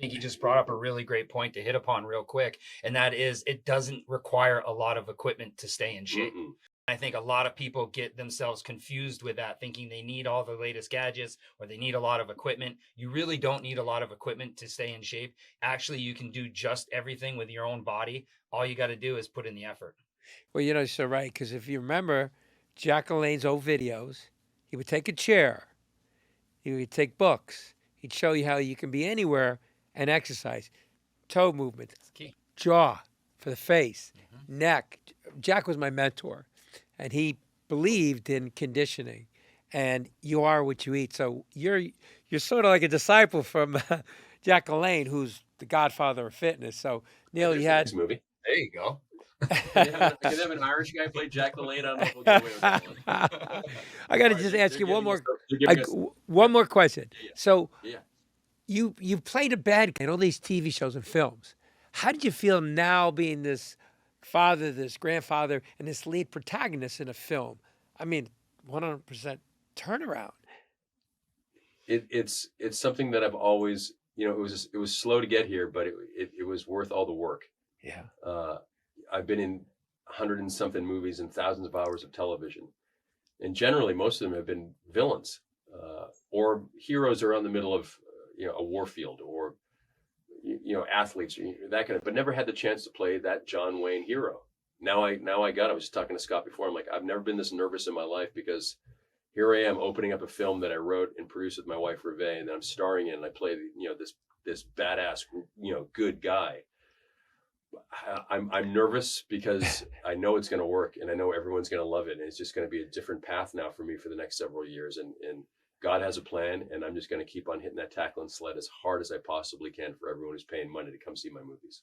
think you just brought up a really great point to hit upon real quick, and that is it doesn't require a lot of equipment to stay in shape. Mm-mm. I think a lot of people get themselves confused with that, thinking they need all the latest gadgets or they need a lot of equipment. You really don't need a lot of equipment to stay in shape. Actually, you can do just everything with your own body. All you got to do is put in the effort. Well, you're so right, because if you remember Jack LaLanne's old videos, he would take a chair, he would take books, he'd show you how you can be anywhere and exercise. Toe movement, It's key. jaw for the face, neck. Jack was my mentor, and he believed in conditioning. And you are what you eat. So you're sort of like a disciple from Jack LaLanne, who's the godfather of fitness. So Neil, There's you the had next movie. There you go. I could have an Irish guy play Jack LaLanne. I don't know if we'll get away with that one. I got to All right, just they're ask you one giving more us- they're giving us- one more question. Yeah. So Yeah. you played a bad guy in all these TV shows and films. How did you feel now being this father, this grandfather, and this lead protagonist in a film? I mean, 100% turnaround. It's something that I've always, it was slow to get here, but it was worth all the work. Yeah. I've been in 100 and something movies and thousands of hours of television, and generally most of them have been villains or heroes around the middle of a war field, or athletes, that kind of, but never had the chance to play that John Wayne hero. Now I was just talking to Scott before. I'm like, I've never been this nervous in my life, because here I am opening up a film that I wrote and produced with my wife Reve, and then I'm starring in, and I play this badass good guy. I'm nervous because I know it's going to work, and I know everyone's going to love it, and it's just going to be a different path now for me for the next several years, and God has a plan, and I'm just going to keep on hitting that tackling sled as hard as I possibly can for everyone who's paying money to come see my movies.